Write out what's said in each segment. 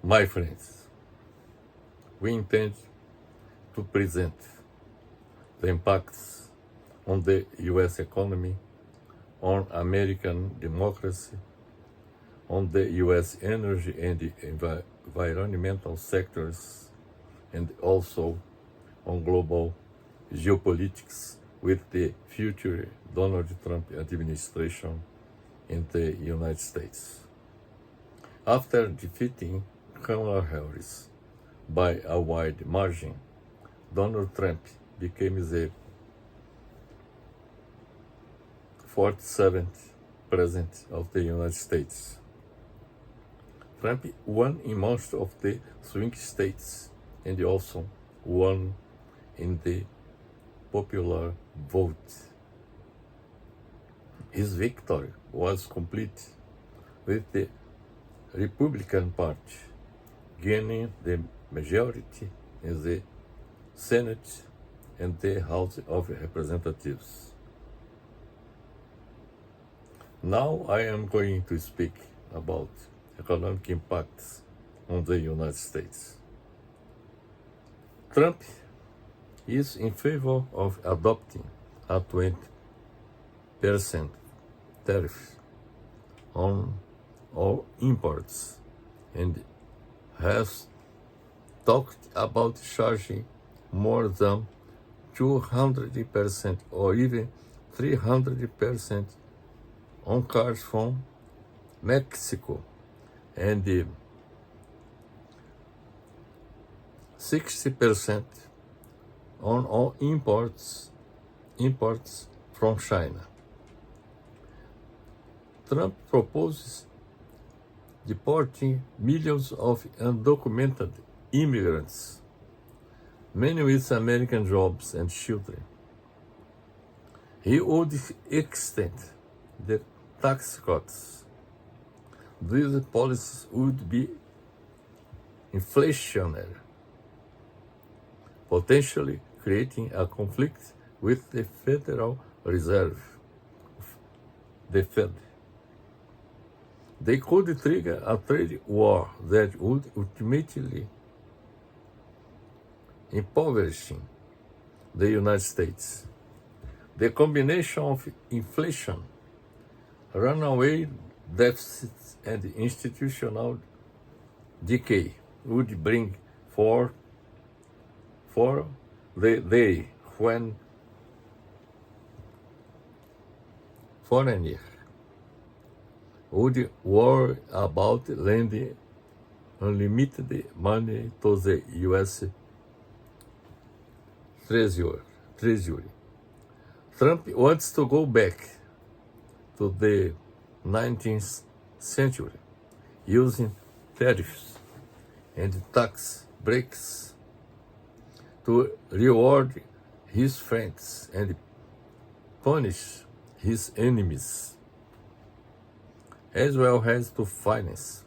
My friends, we intend to present the impacts on the US economy, on American democracy, on the US energy and environmental sectors, and also on global geopolitics with the future Donald Trump administration in the United States. After defeating Kamala Harris by a wide margin, Donald Trump became the 47th President of the United States. Trump won in most of the swing states and also won in the popular vote. His victory was complete with the Republican Party gaining the majority in the Senate and the House of Representatives. Now I am going to speak about economic impacts on the United States. Trump is in favor of adopting a 20% tariff on all imports and has talked about charging more than 200% or even 300% on cars from Mexico and 60% on all imports from China. Trump proposes deporting millions of undocumented immigrants, many with American jobs and children. He would extend the tax cuts. These policies would be inflationary, potentially creating a conflict with the Federal Reserve, the Fed. They could trigger a trade war that would ultimately impoverishing the United States. The combination of inflation, runaway deficits, and institutional decay would bring for the day when foreigners would worry about lending unlimited money to the U.S. Treasury. Trump wants to go back to the 19th century, using tariffs and tax breaks to reward his friends and punish his enemies, as well as to finance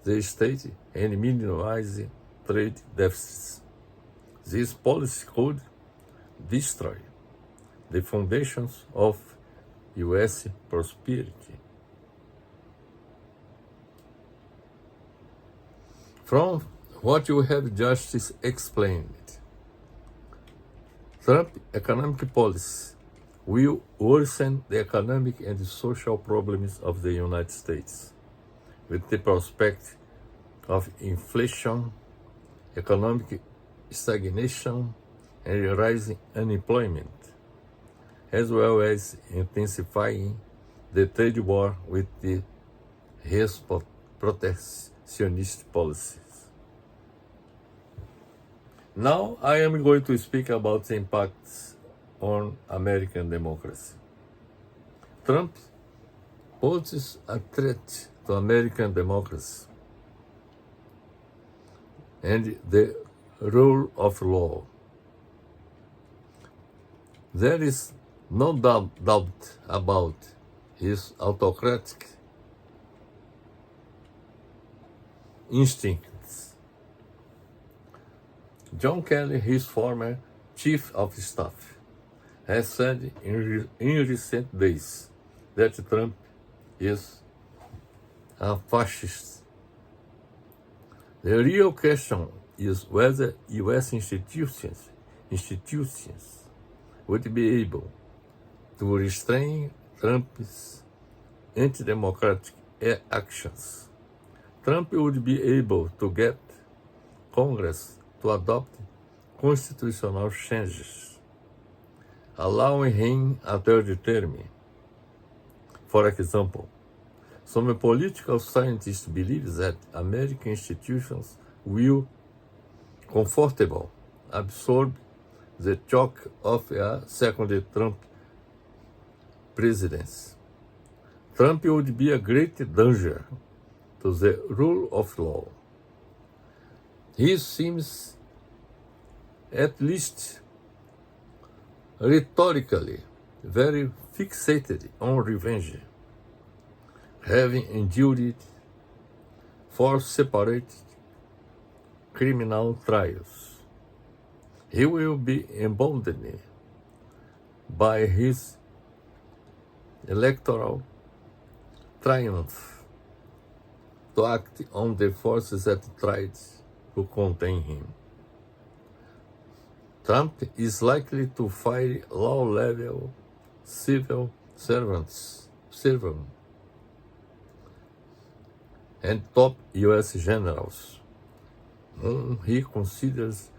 the state and minimize trade deficits. This policy could destroy the foundations of U.S. prosperity. From what you have just explained, Trump's economic policy will worsen the economic and social problems of the United States, with the prospect of inflation, economic stagnation, and rising unemployment, as well as intensifying the trade war with his protectionist policies. Now I am going to speak about the impacts on American democracy. Trump poses a threat to American democracy and the rule of law. There is no doubt about his autocratic instincts. John Kelly, his former chief of staff, has said in recent days that Trump is a fascist. The real question is whether U.S. institutions would be able to restrain Trump's anti-democratic actions. Trump would be able to get Congress to adopt constitutional changes, allowing him a third term. For example, some political scientists believe that American institutions will comfortably absorb the shock of a second Trump presidency. Trump would be a great danger to the rule of law. He seems, at least rhetorically, very fixated on revenge, having endured 4 separate criminal trials. He will be emboldened by his electoral triumph to act on the forces that tried to contain him. Trump is likely to fire low-level civil servants and top U.S. generals, whom he considers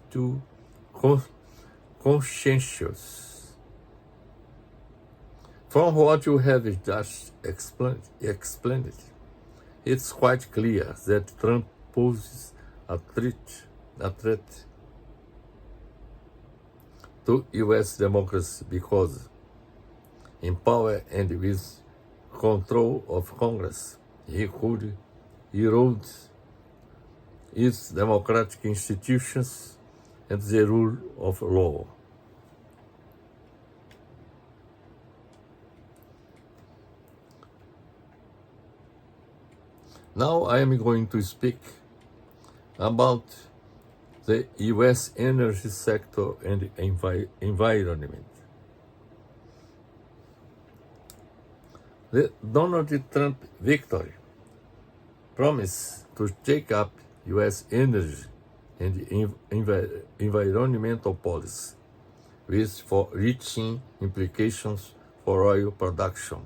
too conscientious. From what you have just explained, it's quite clear that Trump poses a threat to U.S. democracy because, in power and with control of Congress, he could erode its democratic institutions and the rule of law. Now I am going to speak about the U.S. energy sector and environment. The Donald Trump victory promised to take up U.S. energy and environmental policy, with far-reaching implications for oil production,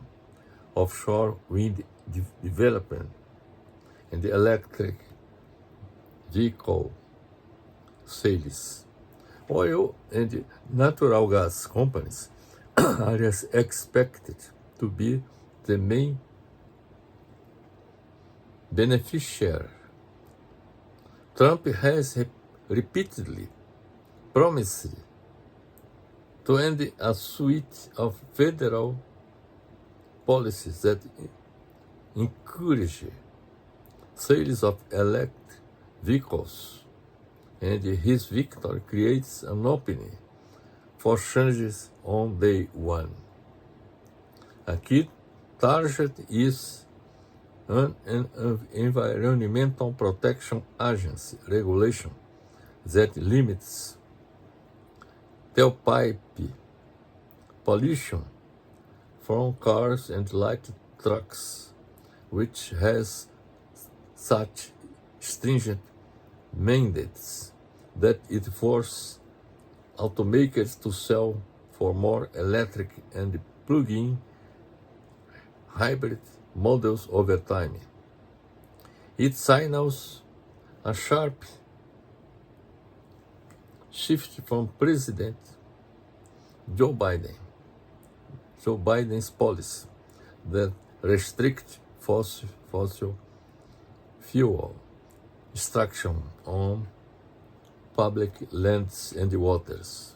offshore wind development, and electric vehicle sales. Oil and natural gas companies are expected to be the main beneficiary. Trump has repeatedly promised to end a suite of federal policies that encourage sales of electric vehicles, and his victory creates an opening for changes on day one. A key target is an Environmental Protection Agency regulation that limits tailpipe pollution from cars and light trucks, which has such stringent mandates that it forces automakers to sell for more electric and plug-in hybrid models over time. It signals a sharp shift from President Joe Biden's policy that restrict fossil fuel extraction on public lands and waters.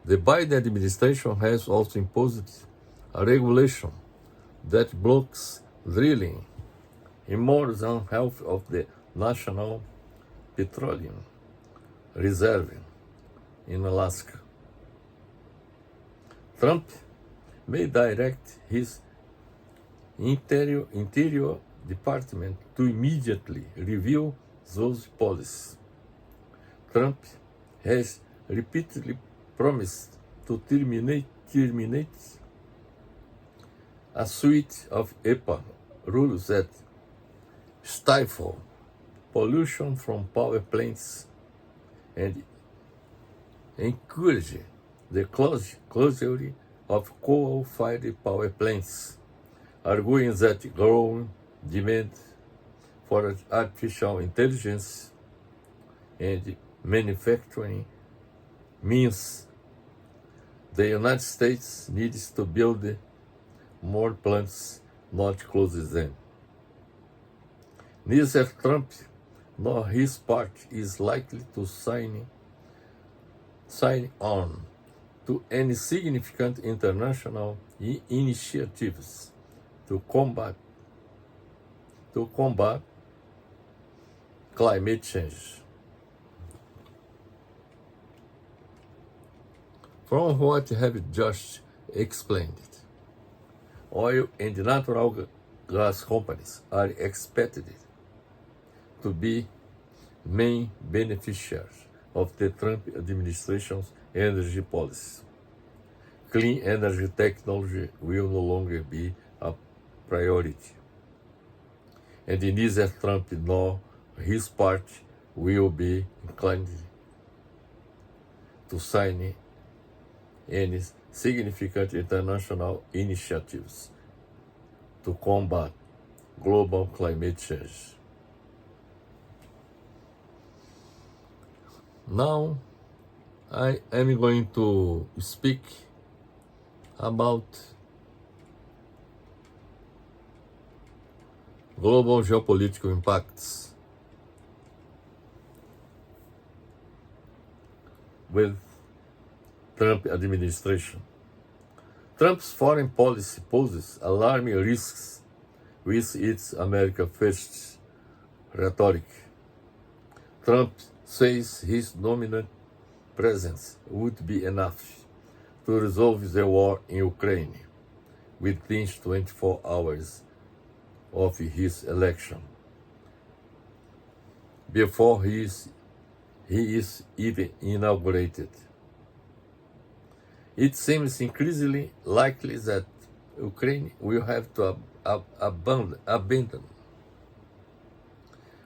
The Biden administration has also imposed a regulation that blocks drilling in more than half of the National Petroleum Reserve in Alaska. Trump may direct his Interior Department to immediately review those policies. Trump has repeatedly promised to terminate a suite of EPA rules that stifle pollution from power plants and encourage the closure of coal-fired power plants, arguing that growing demand for artificial intelligence and manufacturing means the United States needs to build more plants, not close them. Neither Trump nor his party is likely to sign on to any significant international initiatives to combat climate change. From what I have just explained, oil and natural gas companies are expected to be main beneficiaries of the Trump administration's energy policy. Clean energy technology will no longer be a priority, and neither Trump nor his party will be inclined to sign any significant international initiatives to combat global climate change. Now, I am going to speak about global geopolitical impacts with Trump administration. Trump's foreign policy poses alarming risks with its America First rhetoric. Trump says his dominant presence would be enough to resolve the war in Ukraine within 24 hours of his election, before he is even inaugurated. It seems increasingly likely that Ukraine will have to abandon,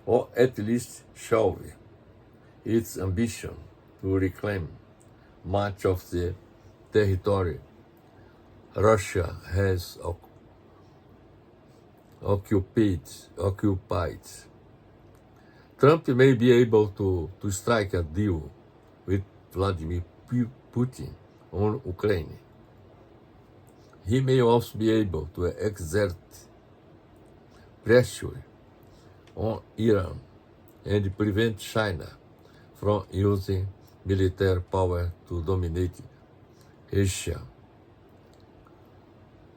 or at least shelve, its ambition to reclaim much of the territory Russia has occupied. Trump may be able to strike a deal with Vladimir Putin on Ukraine. He may also be able to exert pressure on Iran and prevent China from using military power to dominate Asia.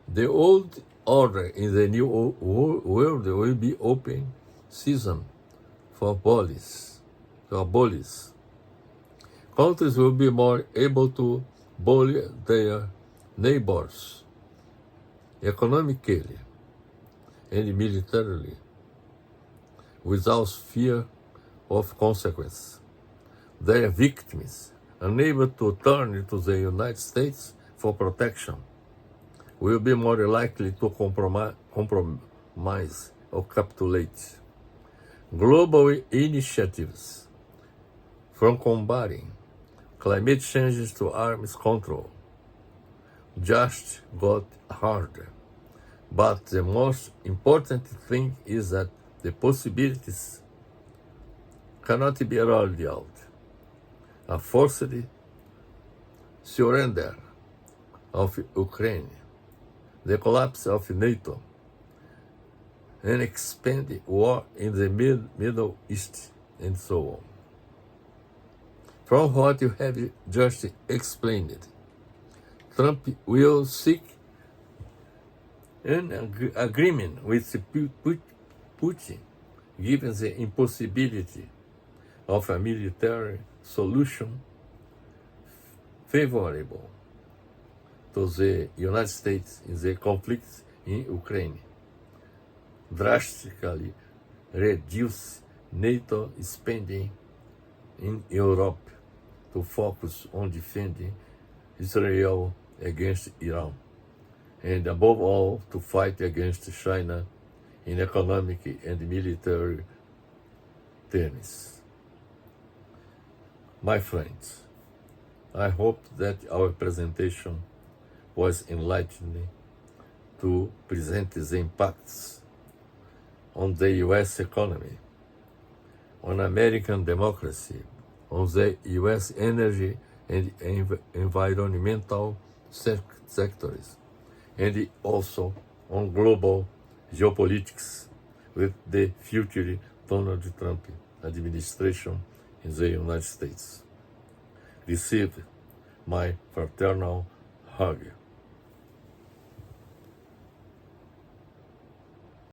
The old order in the new world will be open season to abolish. Countries will be more able to bully their neighbors economically and militarily without fear of consequence. Their victims, unable to turn to the United States for protection, will be more likely to compromise or capitulate. Global initiatives, from combating climate change to arms control, just got harder. But the most important thing is that the possibilities cannot be ruled out. A forced surrender of Ukraine, the collapse of NATO, an expanded war in the Middle East, and so on. From what you have just explained, Trump will seek an agreement with Putin, given the impossibility of a military solution favorable to the United States in the conflict in Ukraine, drastically reduce NATO spending in Europe to focus on defending Israel against Iran, and above all, to fight against China in economic and military terms. My friends, I hope that our presentation was enlightening to present the impacts on the U.S. economy, on American democracy, on the U.S. energy and environmental sectors, and also on global geopolitics with the future Donald Trump administration in the United States. Receive my fraternal hug.